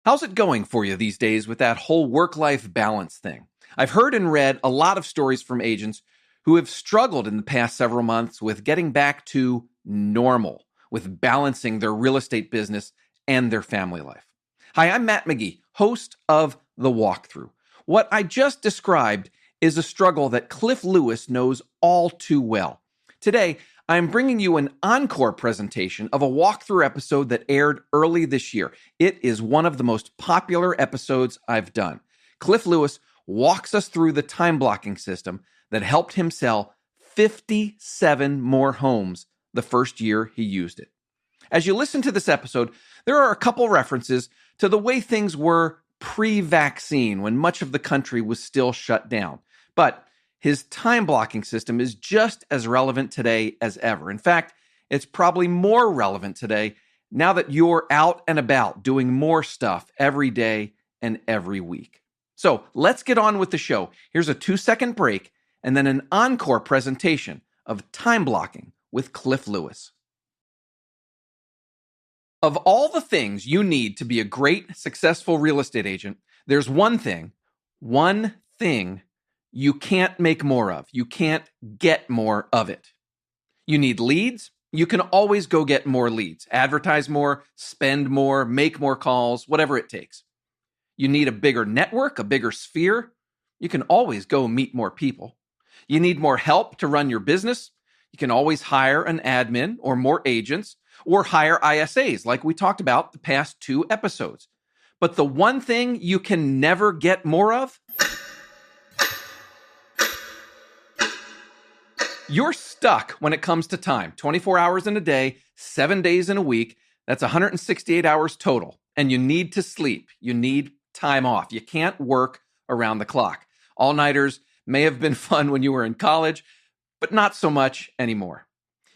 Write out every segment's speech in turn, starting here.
How's it going for you these days with that whole work-life balance thing? I've heard and read a lot of stories from agents who have struggled in the past several months with getting back to normal, with balancing their real estate business and their family life. Hi, I'm Matt McGee, host of The Walkthrough. What I just described is a struggle that Cliff Lewis knows all too well. Today, I'm bringing you an encore presentation of a walkthrough episode that aired early this year. It is one of the most popular episodes I've done. Cliff Lewis walks us through the time blocking system that helped him sell 57 more homes the first year he used it. As you listen to this episode, there are a couple references to the way things were pre-vaccine when much of the country was still shut down. But his time blocking system is just as relevant today as ever. In fact, it's probably more relevant today now that you're out and about doing more stuff every day and every week. So let's get on with the show. Here's a 2-second break and then an encore presentation of time blocking with Cliff Lewis. Of all the things you need to be a great, successful real estate agent, there's one thing you can't make more of. You can't get more of it. You need leads. You can always go get more leads. Advertise more, spend more, make more calls, whatever it takes. You need a bigger network, a bigger sphere. You can always go meet more people. You need more help to run your business. You can always hire an admin or more agents or hire ISAs like we talked about the past 2 episodes. But the one thing you can never get more of, you're stuck when it comes to time. 24 hours in a day, 7 days in a week. That's 168 hours total. And you need to sleep. You need time off. You can't work around the clock. All-nighters may have been fun when you were in college, but not so much anymore.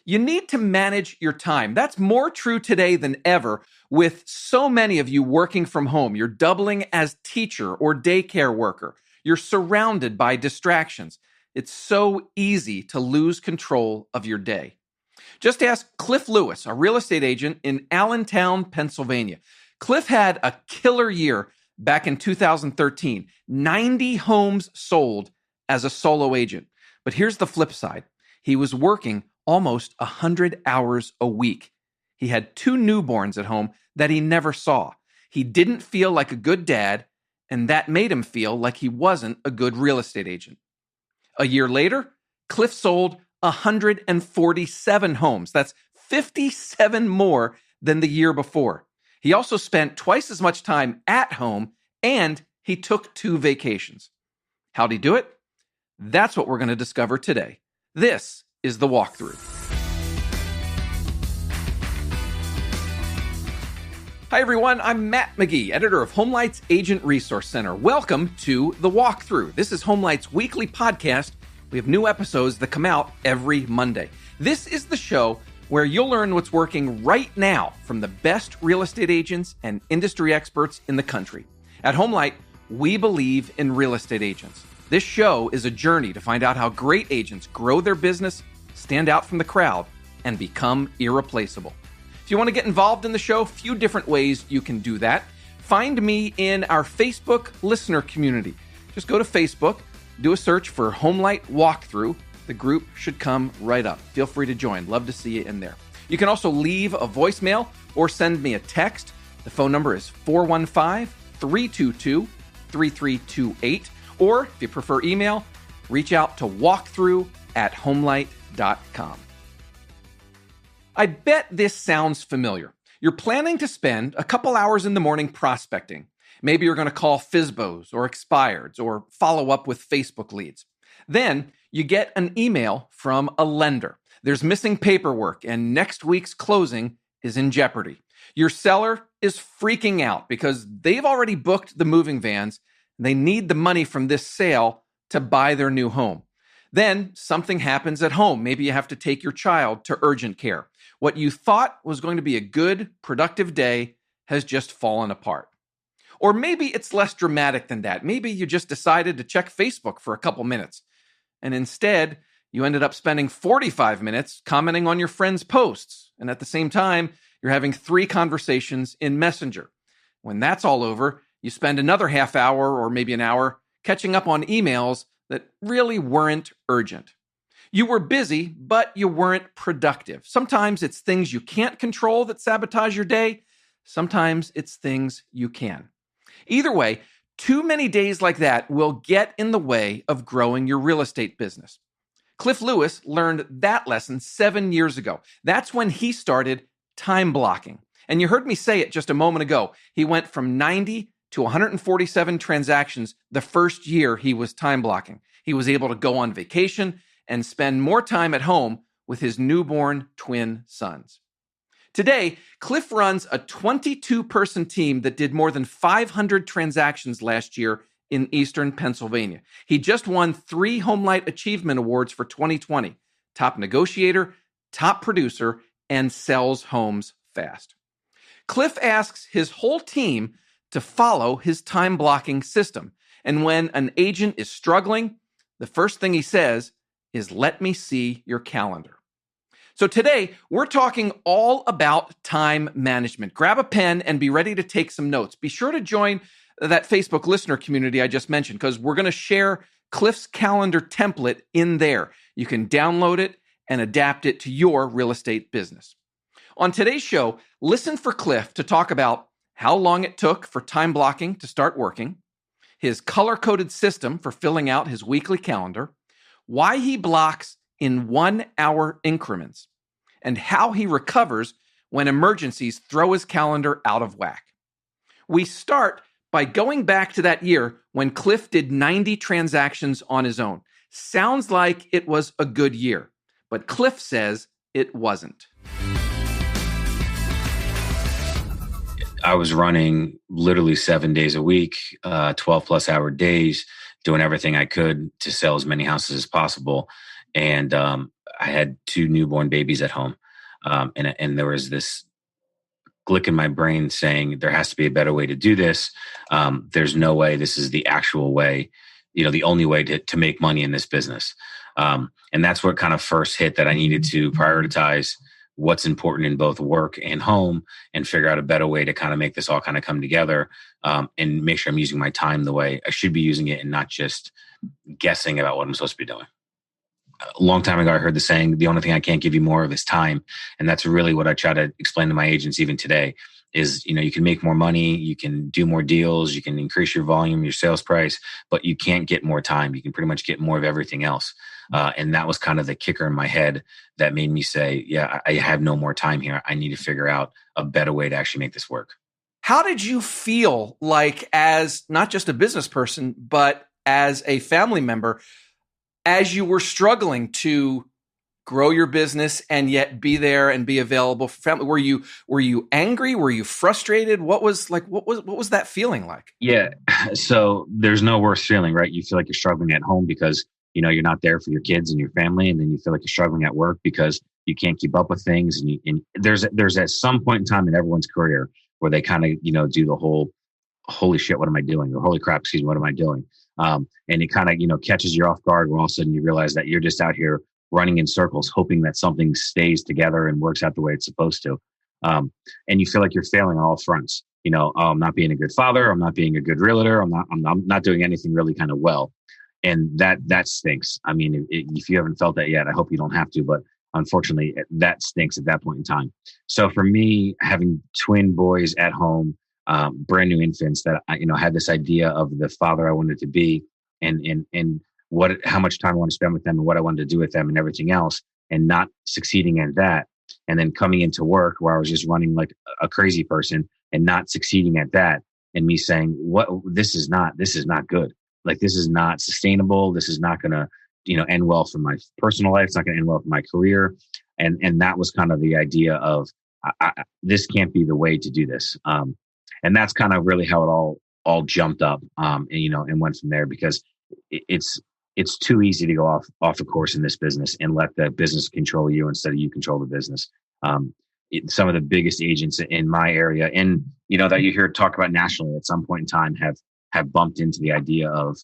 You need to manage your time. That's more true today than ever with so many of you working from home. You're doubling as teacher or daycare worker. You're surrounded by distractions. It's so easy to lose control of your day. Just ask Cliff Lewis, a real estate agent in Allentown, Pennsylvania. Cliff had a killer year back in 2013, 90 homes sold as a solo agent. But here's the flip side. He was working almost 100 hours a week. He had 2 newborns at home that he never saw. He didn't feel like a good dad, and that made him feel like he wasn't a good real estate agent. A year later, Cliff sold 147 homes. That's 57 more than the year before. He also spent twice as much time at home, and he took 2 vacations. How'd he do it? That's what we're going to discover today. This is The Walkthrough. Hi, everyone. I'm Matt McGee, editor of HomeLight's Agent Resource Center. Welcome to The Walkthrough. This is HomeLight's weekly podcast. We have new episodes that come out every Monday. This is the show where you'll learn what's working right now from the best real estate agents and industry experts in the country. At HomeLight, we believe in real estate agents. This show is a journey to find out how great agents grow their business, stand out from the crowd, and become irreplaceable. If you want to get involved in the show, a few different ways you can do that. Find me in our Facebook listener community. Just go to Facebook, do a search for HomeLight Walkthrough. The group should come right up. Feel free to join. Love to see you in there. You can also leave a voicemail or send me a text. The phone number is 415-322-3328. Or if you prefer email, reach out to walkthrough@homelight.com. I bet this sounds familiar. You're planning to spend a couple hours in the morning prospecting. Maybe you're going to call FSBOs or expireds or follow up with Facebook leads. Then you get an email from a lender. There's missing paperwork and next week's closing is in jeopardy. Your seller is freaking out because they've already booked the moving vans. They need the money from this sale to buy their new home. Then something happens at home. Maybe you have to take your child to urgent care. What you thought was going to be a good, productive day has just fallen apart. Or maybe it's less dramatic than that. Maybe you just decided to check Facebook for a couple minutes. And instead, you ended up spending 45 minutes commenting on your friends' posts. And at the same time, you're having 3 conversations in Messenger. When that's all over, you spend another half hour or maybe an hour catching up on emails that really weren't urgent. You were busy, but you weren't productive. Sometimes it's things you can't control that sabotage your day. Sometimes it's things you can. Either way, too many days like that will get in the way of growing your real estate business. Cliff Lewis learned that lesson 7 years ago. That's when he started time blocking. And you heard me say it just a moment ago. He went from 90 to 147 transactions the first year he was time blocking. He was able to go on vacation and spend more time at home with his newborn twin sons. Today, Cliff runs a 22-person team that did more than 500 transactions last year in Eastern Pennsylvania. He just won 3 Homelight Achievement Awards for 2020, Top Negotiator, Top Producer, and Sells Homes Fast. Cliff asks his whole team to follow his time blocking system. And when an agent is struggling, the first thing he says is, "Let me see your calendar." So today, we're talking all about time management. Grab a pen and be ready to take some notes. Be sure to join that Facebook listener community I just mentioned, because we're going to share Cliff's calendar template in there. You can download it and adapt it to your real estate business. On today's show, listen for Cliff to talk about how long it took for time blocking to start working, his color-coded system for filling out his weekly calendar, why he blocks in 1-hour increments, and how he recovers when emergencies throw his calendar out of whack. We start by going back to that year when Cliff did 90 transactions on his own. Sounds like it was a good year, but Cliff says it wasn't. I was running literally 7 days a week, 12 plus hour days, doing everything I could to sell as many houses as possible. And I had 2 newborn babies at home. And there was this click in my brain saying, there has to be a better way to do this. There's no way this is the actual way, the only way to make money in this business. And that's what kind of first hit, that I needed to prioritize what's important in both work and home and figure out a better way to kind of make this all kind of come together, and make sure I'm using my time the way I should be using it and not just guessing about what I'm supposed to be doing. A long time ago, I heard the saying, the only thing I can't give you more of is time. And that's really what I try to explain to my agents even today is, you can make more money, you can do more deals, you can increase your volume, your sales price, but you can't get more time. You can pretty much get more of everything else. And that was kind of the kicker in my head that made me say, yeah, I have no more time here. I need to figure out a better way to actually make this work. How did you feel like, as not just a business person, but as a family member, as you were struggling to grow your business and yet be there and be available for family? Were you angry? Were you frustrated? What was that feeling like? Yeah. So there's no worse feeling, right? You feel like you're struggling at home because, you're not there for your kids and your family. And then you feel like you're struggling at work because you can't keep up with things. And there's at some point in time in everyone's career where they kind of, do the whole, holy shit, what am I doing? Or holy crap, excuse me, what am I doing? And it kind of, catches you off guard where all of a sudden you realize that you're just out here running in circles, hoping that something stays together and works out the way it's supposed to. And you feel like you're failing on all fronts. I'm not being a good father. I'm not being a good realtor. I'm not doing anything really kind of well. And that stinks. I mean, if you haven't felt that yet, I hope you don't have to, but unfortunately that stinks at that point in time. So for me, having twin boys at home, brand new infants that I, had this idea of the father I wanted to be and how much time I want to spend with them and what I wanted to do with them and everything else, and not succeeding at that. And then coming into work where I was just running like a crazy person and not succeeding at that, and me saying, this is not good. Like, this is not sustainable. This is not going to, end well for my personal life. It's not going to end well for my career. And that was kind of the idea of, this can't be the way to do this. And that's kind of really how it all jumped up, and went from there, because it's too easy to go off a course in this business and let the business control you instead of you control the business. Some of the biggest agents in my area, and that you hear talk about nationally at some point in time, have bumped into the idea of,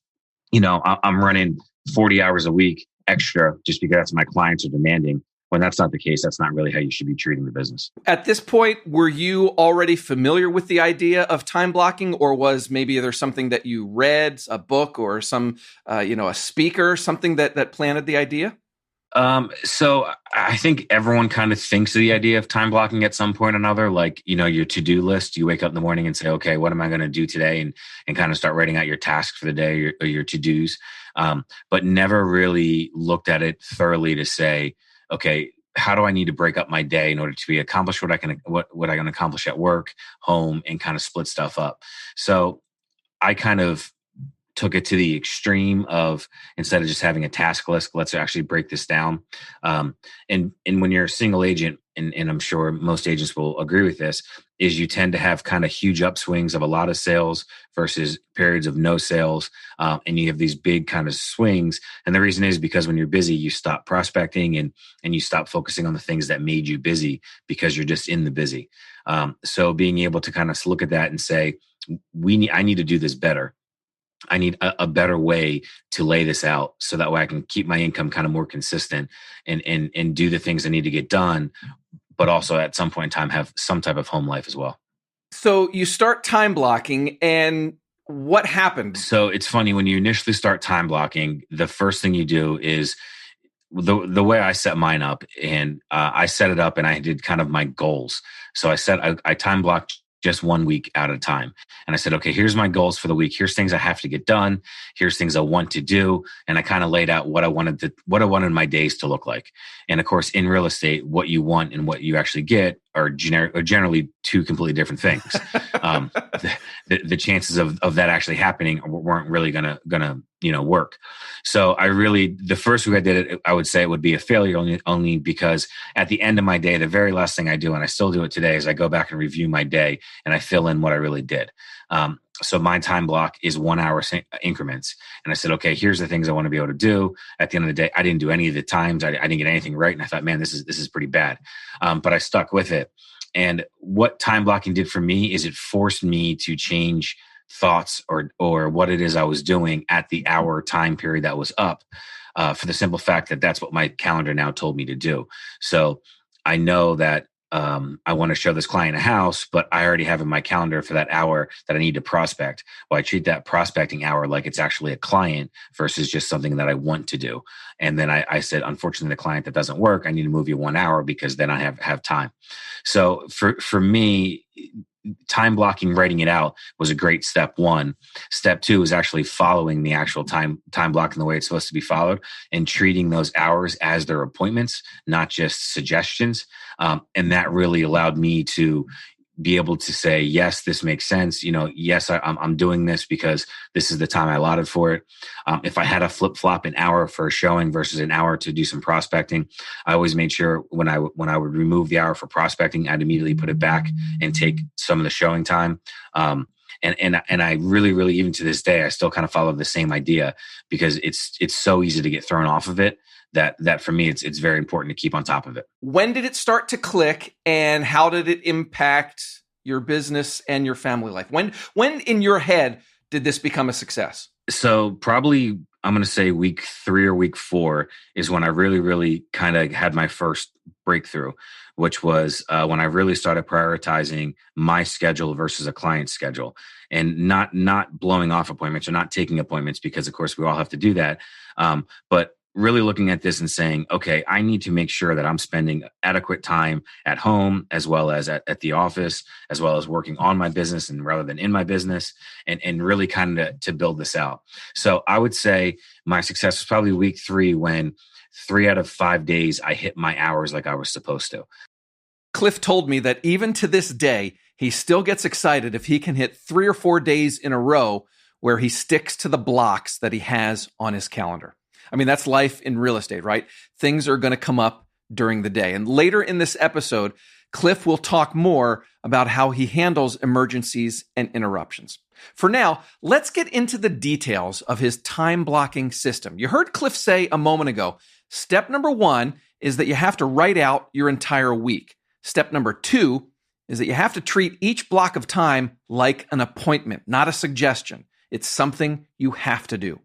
I'm running 40 hours a week extra just because that's my clients are demanding. when that's not the case, that's not really how you should be treating the business. At this point, were you already familiar with the idea of time blocking, or was maybe there something that you read, a book or some, a speaker, something that planted the idea? So I think everyone kind of thinks of the idea of time blocking at some point or another, like, your to-do list. You wake up in the morning and say, okay, what am I going to do today? And kind of start writing out your tasks for the day or your to-dos. But never really looked at it thoroughly to say, okay, how do I need to break up my day in order to accomplish what I can accomplish at work, home, and kind of split stuff up. So I kind of took it to the extreme of, instead of just having a task list, let's actually break this down. And when you're a single agent, and I'm sure most agents will agree with this, is you tend to have kind of huge upswings of a lot of sales versus periods of no sales. And you have these big kind of swings. And the reason is because when you're busy, you stop prospecting and you stop focusing on the things that made you busy because you're just in the busy. So being able to kind of look at that and say, I need to do this better. I need a better way to lay this out so that way I can keep my income kind of more consistent and do the things I need to get done, but also at some point in time have some type of home life as well. So you start time blocking, and what happened? So it's funny, when you initially start time blocking, the first thing you do is the way I set mine up, and I set it up and I did kind of my goals. So I time blocked just 1 week at a time. And I said, okay, here's my goals for the week. Here's things I have to get done. Here's things I want to do. And I kind of laid out what I wanted my days to look like. And of course, in real estate, what you want and what you actually get are generally two completely different things. The chances of that actually happening weren't really gonna work. So the first week I did it, I would say it would be a failure only because at the end of my day, the very last thing I do, and I still do it today, is I go back and review my day and I fill in what I really did. So my time block is 1 hour increments. And I said, okay, here's the things I want to be able to do. At the end of the day, I didn't do any of the times. I didn't get anything right. And I thought, man, this is pretty bad. But I stuck with it. And what time blocking did for me is it forced me to change thoughts or what it is I was doing at the hour time period that was up, for the simple fact that that's what my calendar now told me to do. So I know that I want to show this client a house, but I already have in my calendar for that hour that I need to prospect. Well, I treat that prospecting hour like it's actually a client versus just something that I want to do. And then I said, unfortunately, the client that doesn't work, I need to move you 1 hour because then I have time. So for me, time blocking, writing it out was a great step one. Step two is actually following the actual time blocking the way it's supposed to be followed and treating those hours as their appointments, not just suggestions. And that really allowed me to be able to say, yes, this makes sense. Yes, I'm doing this because this is the time I allotted for it. If I had a flip-flop an hour for a showing versus an hour to do some prospecting, I always made sure when I would remove the hour for prospecting, I'd immediately put it back and take some of the showing time. And I really, really, even to this day, I still kind of follow the same idea because it's so easy to get thrown off of it. That for me, it's very important to keep on top of it. When did it start to click, and how did it impact your business and your family life? When in your head did this become a success? So probably I'm going to say week 3 or week 4 is when I really, really kind of had my first breakthrough, which was when I really started prioritizing my schedule versus a client's schedule, and not blowing off appointments or not taking appointments, because of course we all have to do that. But really looking at this and saying, okay, I need to make sure that I'm spending adequate time at home as well as at the office, as well as working on my business and rather than in my business, and really kind of to build this out. So I would say my success was probably week 3 when 3 out of 5 days I hit my hours like I was supposed to. Cliff told me that even to this day, he still gets excited if he can hit 3 or 4 days in a row where he sticks to the blocks that he has on his calendar. I mean, that's life in real estate, right? Things are going to come up during the day. And later in this episode, Cliff will talk more about how he handles emergencies and interruptions. For now, let's get into the details of his time blocking system. You heard Cliff say a moment ago, step number 1 is that you have to write out your entire week. Step number 2 is that you have to treat each block of time like an appointment, not a suggestion. It's something you have to do.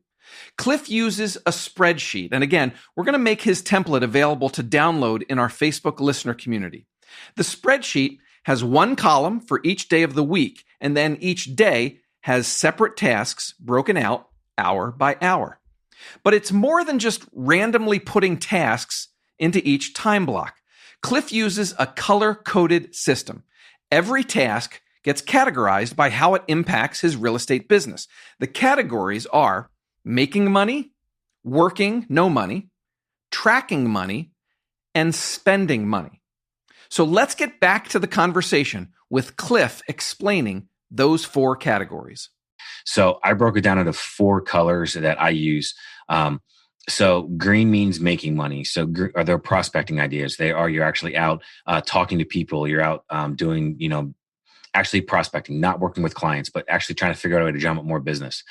Cliff uses a spreadsheet. And again, we're going to make his template available to download in our Facebook listener community. The spreadsheet has one column for each day of the week, and then each day has separate tasks broken out hour by hour. But it's more than just randomly putting tasks into each time block. Cliff uses a color-coded system. Every task gets categorized by how it impacts his real estate business. The categories are making money, working, no money, tracking money, and spending money. So let's get back to the conversation with Cliff explaining those 4 categories. So I broke it down into 4 colors that I use. So green means making money. So are there prospecting ideas? You're actually out talking to people. You're out doing, actually prospecting, not working with clients, but actually trying to figure out a way to drum up more business.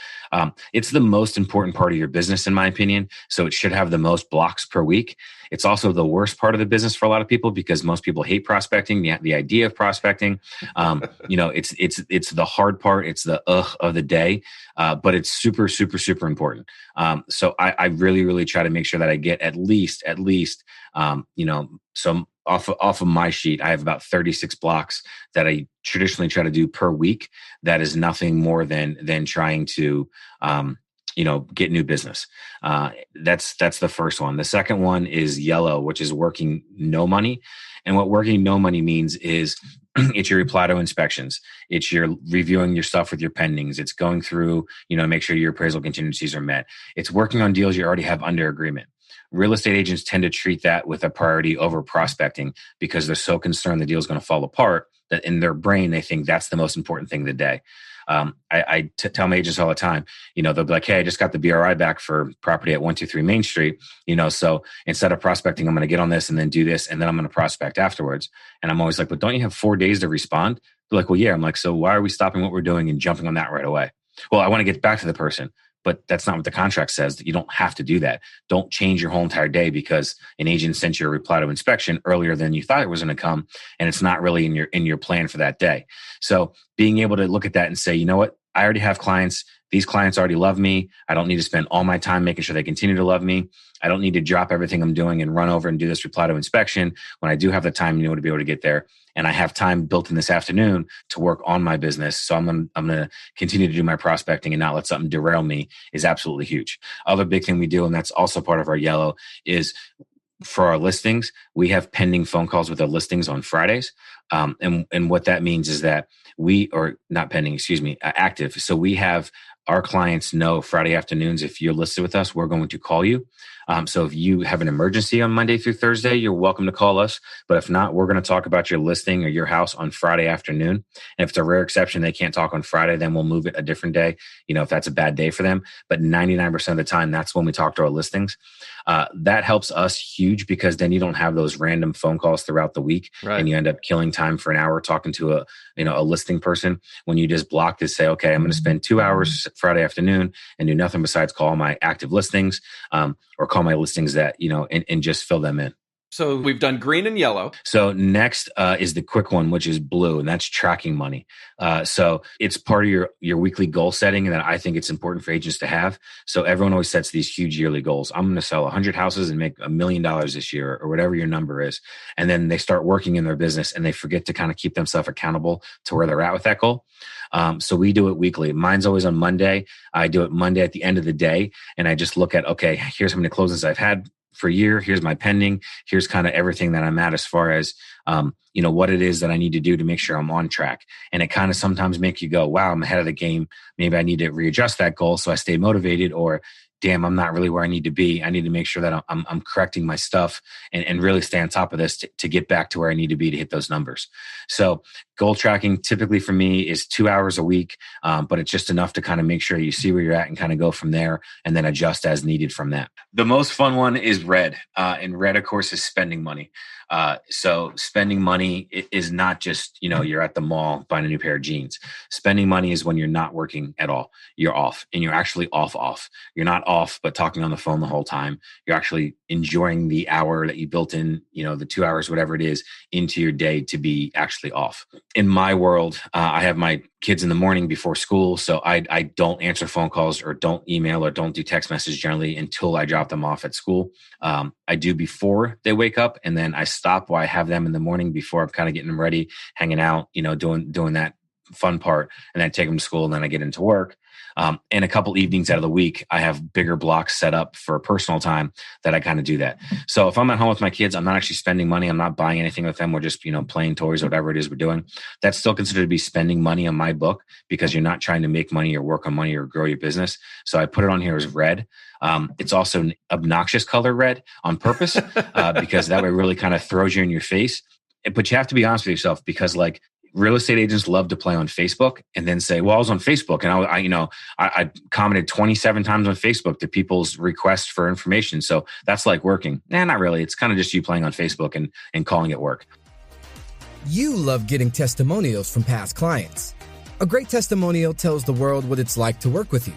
It's the most important part of your business, in my opinion. So it should have the most blocks per week. It's also the worst part of the business for a lot of people because most people hate prospecting, the idea of prospecting. It's the hard part. It's the of the day, but it's super, super, super important. So I really, really try to make sure that I get at least, so off of my sheet, I have about 36 blocks that I traditionally try to do per week. That is nothing more than trying to, get new business. That's the first one. The second one is yellow, which is working no money. And what working no money means is it's your reply to inspections. It's your reviewing your stuff with your pendings. It's going through, make sure your appraisal contingencies are met. It's working on deals you already have under agreement. Real estate agents tend to treat that with a priority over prospecting because they're so concerned the deal is going to fall apart that in their brain, they think that's the most important thing of the day. I tell my agents all the time, they'll be like, hey, I just got the BRI back for property at 123 Main Street, so instead of prospecting, I'm going to get on this and then do this, and then I'm going to prospect afterwards. And I'm always like, but don't you have 4 days to respond? They're like, well, yeah. I'm like, so why are we stopping what we're doing and jumping on that right away? Well, I want to get back to the person. But that's not what the contract says. You don't have to do that. Don't change your whole entire day because an agent sent you a reply to inspection earlier than you thought it was going to come, and it's not really in your plan for that day. So being able to look at that and say, you know what, I already have clients. These clients already love me. I don't need to spend all my time making sure they continue to love me. I don't need to drop everything I'm doing and run over and do this reply to inspection when I do have the time, to be able to get there. And I have time built in this afternoon to work on my business. So I'm going to continue to do my prospecting and not let something derail me is absolutely huge. Other big thing we do, and that's also part of our yellow, is for our listings, we have pending phone calls with our listings on Fridays. And what that means is that active. So we have our clients know Friday afternoons, if you're listed with us, we're going to call you. So if you have an emergency on Monday through Thursday, you're welcome to call us. But if not, we're going to talk about your listing or your house on Friday afternoon. And if it's a rare exception, they can't talk on Friday, then we'll move it a different day, if that's a bad day for them. But 99% of the time, that's when we talk to our listings. That helps us huge because then you don't have those random phone calls throughout the week. Right. And you end up killing time for an hour talking to a listing person when you just block to say, okay, I'm going to spend 2 hours Friday afternoon and do nothing besides call my active listings, or call my listings that, and just fill them in. So we've done green and yellow. So next is the quick one, which is blue, and that's tracking money. So it's part of your weekly goal setting, and that I think it's important for agents to have. So everyone always sets these huge yearly goals. I'm going to sell 100 houses and make $1 million this year, or whatever your number is. And then they start working in their business and they forget to kind of keep themselves accountable to where they're at with that goal. So we do it weekly. Mine's always on Monday. I do it Monday at the end of the day. And I just look at, okay, here's how many closings I've had for a year. Here's my pending. Here's kind of everything that I'm at as far as, what it is that I need to do to make sure I'm on track. And it kind of sometimes make you go, wow, I'm ahead of the game. Maybe I need to readjust that goal so I stay motivated, or damn, I'm not really where I need to be. I need to make sure that I'm correcting my stuff and really stay on top of this to get back to where I need to be to hit those numbers. So goal tracking typically for me is 2 hours a week, but it's just enough to kind of make sure you see where you're at and kind of go from there and then adjust as needed from that. The most fun one is red. And red, of course, is spending money. So spending money is not just, you're at the mall buying a new pair of jeans. Spending money is when you're not working at all. You're off, and you're actually off. You're not off, but talking on the phone the whole time. You're actually enjoying the hour that you built in, the 2 hours, whatever it is, into your day to be actually off. in my world, I have my kids in the morning before school. So I don't answer phone calls or don't email or don't do text messages generally until I drop them off at school. I do before they wake up, and then I stop while I have them in the morning before I'm kind of getting them ready, hanging out, doing that fun part, and then take them to school, and then I get into work. And a couple evenings out of the week, I have bigger blocks set up for personal time that I kind of do that. So if I'm at home with my kids, I'm not actually spending money. I'm not buying anything with them. We're just, playing toys or whatever it is we're doing. That's still considered to be spending money on my book because you're not trying to make money or work on money or grow your business. So I put it on here as red. It's also an obnoxious color red on purpose because that way really kind of throws you in your face. But you have to be honest with yourself because real estate agents love to play on Facebook and then say, well, I was on Facebook and I commented 27 times on Facebook to people's requests for information. So that's like working. Not really. It's kind of just you playing on Facebook and calling it work. You love getting testimonials from past clients. A great testimonial tells the world what it's like to work with you.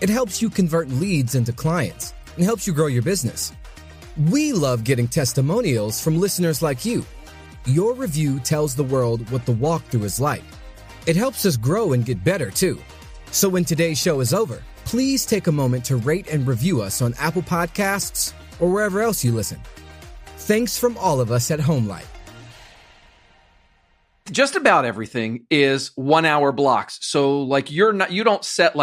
It helps you convert leads into clients and helps you grow your business. We love getting testimonials from listeners like you. Your review tells the world what the walkthrough is like. It helps us grow and get better, too. So when today's show is over, please take a moment to rate and review us on Apple Podcasts or wherever else you listen. Thanks from all of us at HomeLight. Just about everything is 1 hour blocks. So you don't set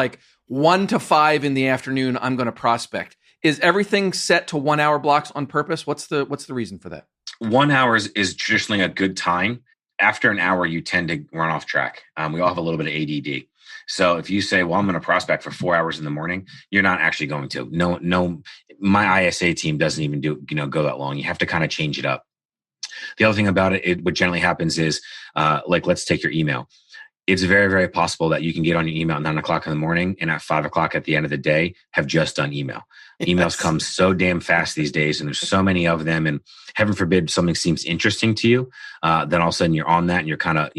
1 to 5 in the afternoon, I'm going to prospect. Is everything set to 1 hour blocks on purpose? What's the reason for that? 1 hour is traditionally a good time. After an hour, you tend to run off track. We all have a little bit of ADD. So if you say, well, I'm going to prospect for 4 hours in the morning, you're not actually going to. No, my ISA team doesn't even go that long. You have to kind of change it up. The other thing about it, what generally happens is, let's take your email. It's very, very possible that you can get on your email at 9 o'clock in the morning and at 5 o'clock at the end of the day have just done email. Emails come so damn fast these days, and there's so many of them. And heaven forbid something seems interesting to you, then all of a sudden you're on that and you're kind of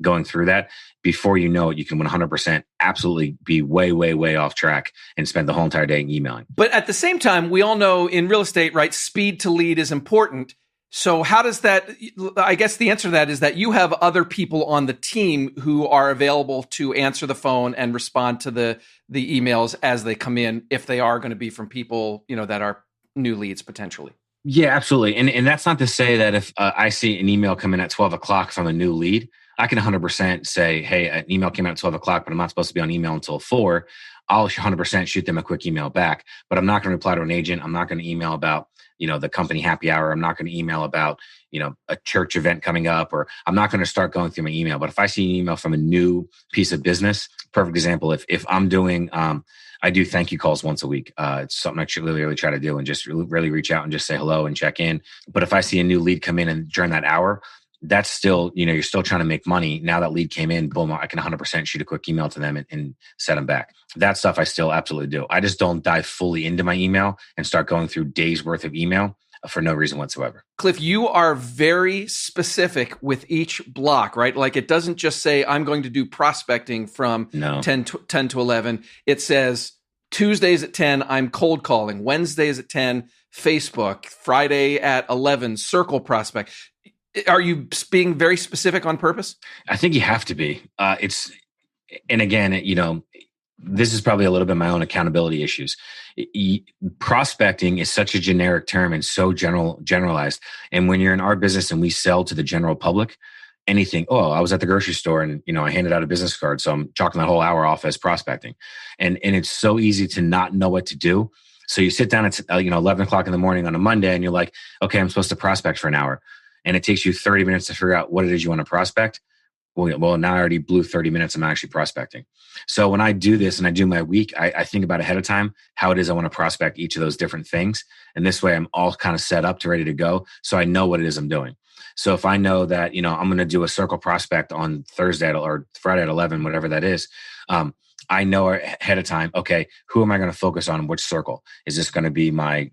going through that. Before you know it, you can 100% absolutely be way, way, way off track and spend the whole entire day emailing. But at the same time, we all know in real estate, right? Speed to lead is important. So how does that, I guess the answer to that is that you have other people on the team who are available to answer the phone and respond to the emails as they come in, if they are going to be from people, that are new leads potentially. Yeah, absolutely. And that's not to say that if I see an email come in at 12 o'clock from a new lead, I can 100% say, hey, an email came out at 12 o'clock, but I'm not supposed to be on email until 4. I'll 100% shoot them a quick email back, but I'm not going to reply to an agent. I'm not going to email about, the company happy hour. I'm not going to email about, a church event coming up, or I'm not going to start going through my email. But if I see an email from a new piece of business, perfect example, if I'm doing, I do thank you calls once a week. It's something I really try to do and just really reach out and just say hello and check in. But if I see a new lead come in and during that hour, that's still, you're still trying to make money. Now that lead came in, boom, I can 100% shoot a quick email to them and set them back. That stuff I still absolutely do. I just don't dive fully into my email and start going through days worth of email for no reason whatsoever. Cliff, you are very specific with each block, right? Like it doesn't just say, I'm going to do prospecting from 10 to 11. It says Tuesdays at 10, I'm cold calling. Wednesdays at 10, Facebook. Friday at 11, circle prospect. Are you being very specific on purpose? I think you have to be. And again, this is probably a little bit my own accountability issues. Prospecting is such a generic term and so generalized. And when you're in our business and we sell to the general public, anything, I was at the grocery store and, I handed out a business card. So I'm chalking that whole hour off as prospecting. And it's so easy to not know what to do. So you sit down at 11 o'clock in the morning on a Monday and you're like, okay, I'm supposed to prospect for an hour. And it takes you 30 minutes to figure out what it is you want to prospect. Well, now I already blew 30 minutes. I'm actually prospecting. So when I do this and I do my week, I think about ahead of time how it is I want to prospect each of those different things. And this way I'm all kind of set up to ready to go. So I know what it is I'm doing. So if I know that, I'm going to do a circle prospect on Thursday or Friday at 11, whatever that is, I know ahead of time, okay, who am I going to focus on? Which circle? Is this going to be my,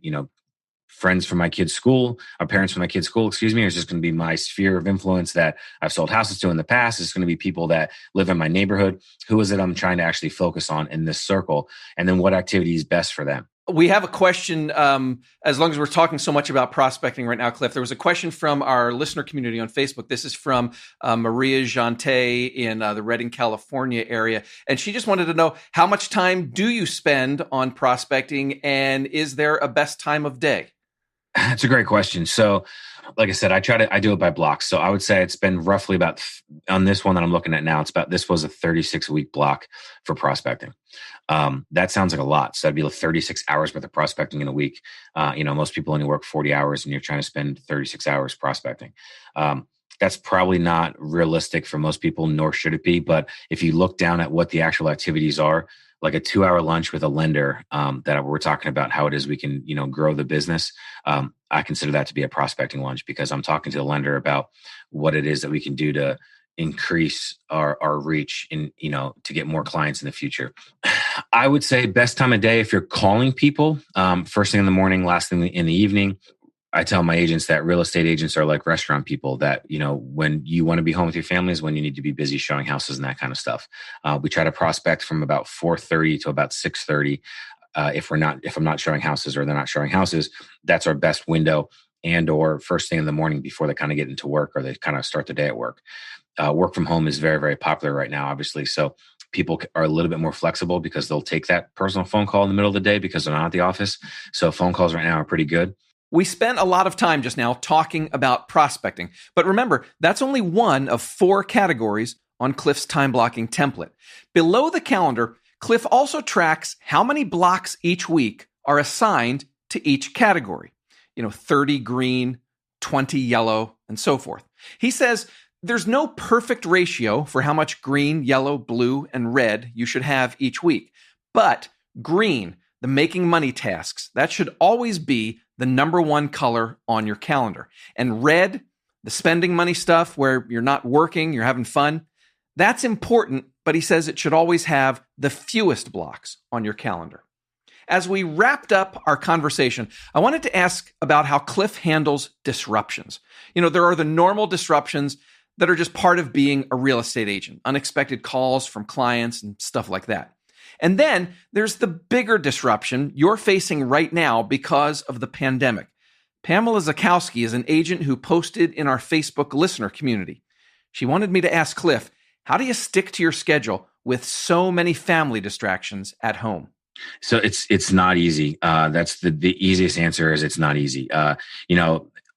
friends from my kid's school, or parents from my kid's school, or is this going to be my sphere of influence that I've sold houses to in the past? Is it going to be people that live in my neighborhood? Who is it I'm trying to actually focus on in this circle? And then what activity is best for them? We have a question, as long as we're talking so much about prospecting right now, Cliff. There was a question from our listener community on Facebook. This is from Maria Jante in the Redding, California area. And she just wanted to know, how much time do you spend on prospecting, and is there a best time of day? That's a great question. So, like I said, I do it by blocks. So I would say I'd spend roughly about, on this one that I'm looking at now, this was a 36-week block for prospecting. That sounds like a lot. So that'd be like 36 hours worth of prospecting in a week. Most people only work 40 hours and you're trying to spend 36 hours prospecting. That's probably not realistic for most people, nor should it be. But if you look down at what the actual activities are, like a 2-hour lunch with a lender that we're talking about how it is we can, grow the business. I consider that to be a prospecting lunch because I'm talking to the lender about what it is that we can do to increase our reach in, to get more clients in the future. I would say best time of day if you're calling people, first thing in the morning, last thing in the evening. I tell my agents that real estate agents are like restaurant people that, when you want to be home with your family is when you need to be busy showing houses and that kind of stuff. We try to prospect from about 4:30 to about 6:30. If I'm not showing houses or they're not showing houses, that's our best window, and or first thing in the morning before they kind of get into work or they kind of start the day at work. Work from home is very, very popular right now, obviously. So people are a little bit more flexible because they'll take that personal phone call in the middle of the day because they're not at the office. So phone calls right now are pretty good. We spent a lot of time just now talking about prospecting, but remember, that's only one of 4 categories on Cliff's time blocking template. Below the calendar, Cliff also tracks how many blocks each week are assigned to each category. 30 green, 20 yellow, and so forth. He says there's no perfect ratio for how much green, yellow, blue, and red you should have each week, but green, the making money tasks, that should always be the number one color on your calendar. And red, the spending money stuff where you're not working, you're having fun, that's important, but he says it should always have the fewest blocks on your calendar. As we wrapped up our conversation, I wanted to ask about how Cliff handles disruptions. There are the normal disruptions that are just part of being a real estate agent, unexpected calls from clients and stuff like that. And then there's the bigger disruption you're facing right now because of the pandemic. Pamela Zakowski is an agent who posted in our Facebook listener community. She wanted me to ask Cliff, how do you stick to your schedule with so many family distractions at home? So it's not easy. That's the easiest answer is it's not easy. I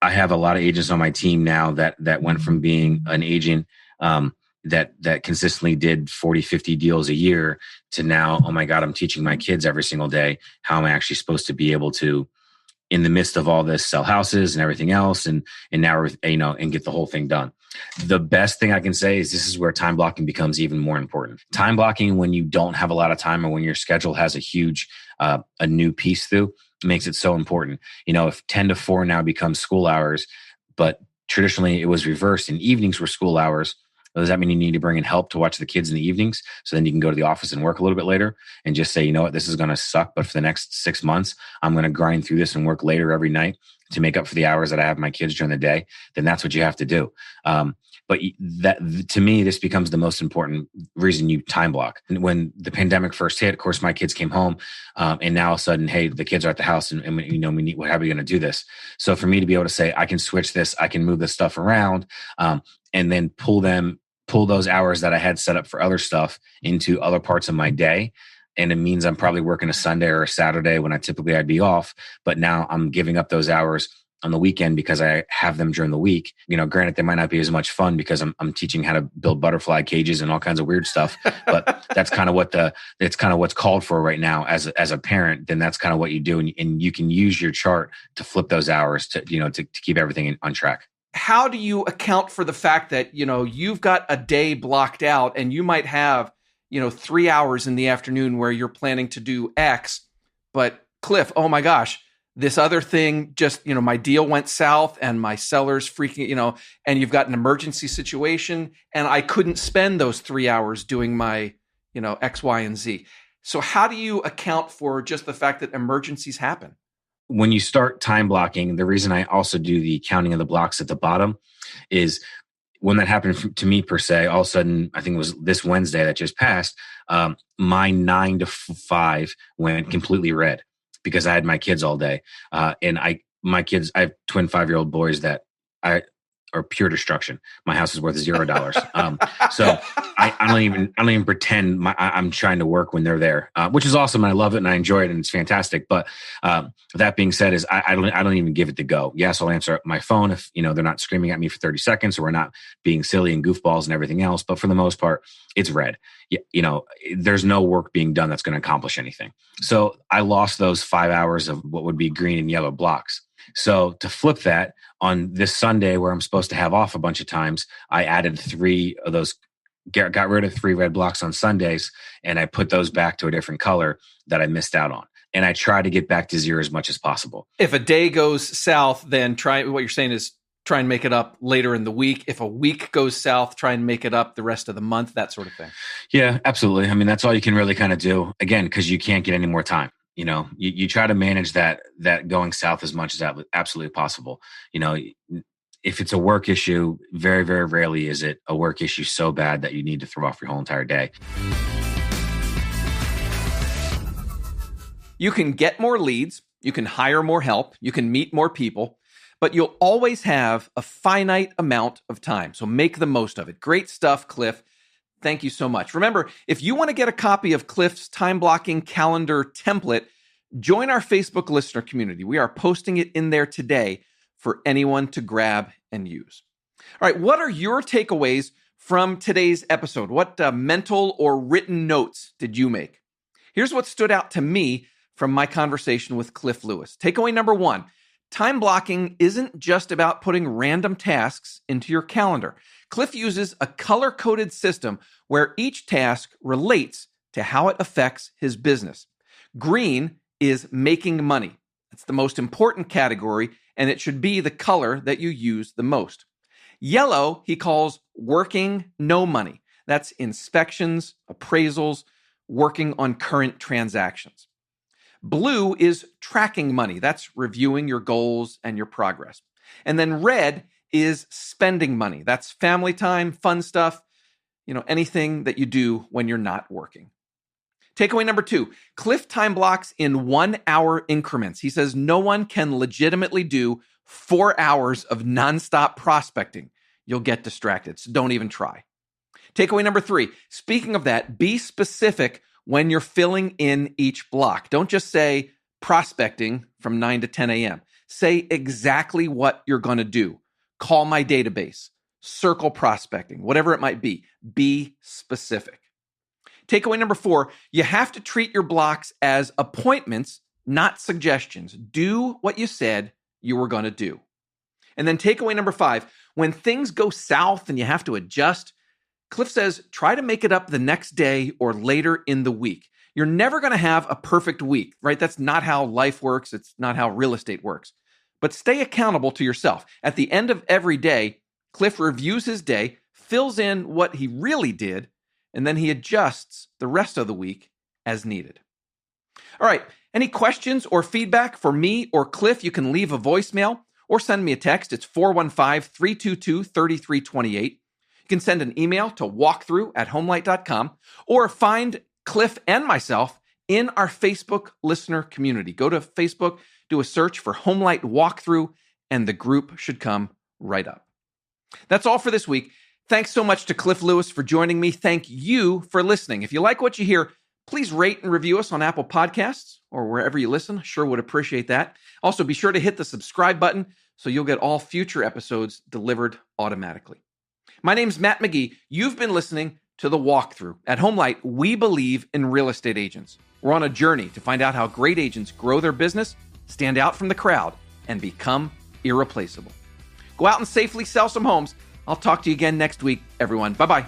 have a lot of agents on my team now that went from being an agent that consistently did 40, 50 deals a year to now, oh my God, I'm teaching my kids every single day how I'm actually supposed to be able to, in the midst of all this, sell houses and everything else, and now and get the whole thing done. The best thing I can say is this is where time blocking becomes even more important. Time blocking when you don't have a lot of time or when your schedule has a huge a new piece through makes it so important. If 10 to 4 now becomes school hours, but traditionally it was reversed and evenings were school hours. Does that mean you need to bring in help to watch the kids in the evenings? So then you can go to the office and work a little bit later and just say, you know what, this is going to suck. But for the next 6 months, I'm going to grind through this and work later every night to make up for the hours that I have my kids during the day. Then that's what you have to do. But that, to me, this becomes the most important reason you time block. And when the pandemic first hit, of course, my kids came home, and now all of a sudden, hey, the kids are at the house, and we need. How are we going to do this? So for me to be able to say, I can switch this, I can move this stuff around, and then pull those hours that I had set up for other stuff into other parts of my day. And it means I'm probably working a Sunday or a Saturday when I'd be off, but now I'm giving up those hours on the weekend because I have them during the week. Granted, they might not be as much fun because I'm teaching how to build butterfly cages and all kinds of weird stuff, but that's kind of what's called for right now as a parent. Then that's kind of what you do. And you can use your chart to flip those hours to keep everything on track. How do you account for the fact that, you've got a day blocked out and you might have, 3 hours in the afternoon where you're planning to do X, but Cliff, oh my gosh, this other thing just, my deal went south and my seller's freaking, and you've got an emergency situation and I couldn't spend those 3 hours doing my, X, Y, and Z. So how do you account for just the fact that emergencies happen? When you start time blocking, the reason I also do the counting of the blocks at the bottom is when that happened to me per se, all of a sudden, I think it was this Wednesday that just passed, my 9 to 5 went completely red because I had my kids all day. And I have twin 5-year-old boys that are pure destruction. My house is worth $0. So I don't even pretend I'm trying to work when they're there, which is awesome. And I love it and I enjoy it and it's fantastic. But that being said, is I don't even give it the go. Yes, I'll answer my phone if they're not screaming at me for 30 seconds or we're not being silly and goofballs and everything else. But for the most part, it's red. There's no work being done that's going to accomplish anything. So I lost those 5 hours of what would be green and yellow blocks. So to flip that, on this Sunday where I'm supposed to have off a bunch of times, I added 3 of those, got rid of 3 red blocks on Sundays, and I put those back to a different color that I missed out on. And I try to get back to 0 as much as possible. If a day goes south, then what you're saying is try and make it up later in the week. If a week goes south, try and make it up the rest of the month, that sort of thing. Yeah, absolutely. I mean, that's all you can really kind of do, again, because you can't get any more time. You try to manage that going south as much as absolutely possible. If it's a work issue, very, very rarely is it a work issue so bad that you need to throw off your whole entire day. You can get more leads, you can hire more help, you can meet more people, but you'll always have a finite amount of time. So make the most of it. Great stuff, Cliff. Thank you so much. Remember, if you want to get a copy of Cliff's time blocking calendar template, join our Facebook listener community. We are posting it in there today for anyone to grab and use. All right, what are your takeaways from today's episode? What mental or written notes did you make? Here's what stood out to me from my conversation with Cliff Lewis. Takeaway number 1, time blocking isn't just about putting random tasks into your calendar. Cliff uses a color-coded system where each task relates to how it affects his business. Green is making money. It's the most important category, and it should be the color that you use the most. Yellow, he calls working no money. That's inspections, appraisals, working on current transactions. Blue is tracking money. That's reviewing your goals and your progress. And then red is spending money. That's family time, fun stuff, anything that you do when you're not working. Takeaway number 2, Cliff time blocks in 1 hour increments. He says no one can legitimately do 4 hours of nonstop prospecting. You'll get distracted, so don't even try. Takeaway number 3, speaking of that, be specific when you're filling in each block. Don't just say prospecting from 9 to 10 a.m. Say exactly what you're going to do. Call my database, circle prospecting, whatever it might be. Be specific. Takeaway number 4, you have to treat your blocks as appointments, not suggestions. Do what you said you were going to do. And then takeaway number 5, when things go south and you have to adjust, Cliff says, try to make it up the next day or later in the week. You're never going to have a perfect week, right? That's not how life works. It's not how real estate works. But stay accountable to yourself. At the end of every day, Cliff reviews his day, fills in what he really did, and then he adjusts the rest of the week as needed. All right, any questions or feedback for me or Cliff, you can leave a voicemail or send me a text. It's 415-322-3328. You can send an email to walkthrough@homelight.com or find Cliff and myself in our Facebook listener community. Go to Facebook, do a search for Homelight Walkthrough, and the group should come right up. That's all for this week. Thanks so much to Cliff Lewis for joining me. Thank you for listening. If you like what you hear, please rate and review us on Apple Podcasts or wherever you listen. Sure would appreciate that. Also, be sure to hit the subscribe button so you'll get all future episodes delivered automatically. My name's Matt McGee. You've been listening to The Walkthrough. At Homelight, we believe in real estate agents. We're on a journey to find out how great agents grow their business, stand out from the crowd, and become irreplaceable. Go out and safely sell some homes. I'll talk to you again next week, everyone. Bye-bye.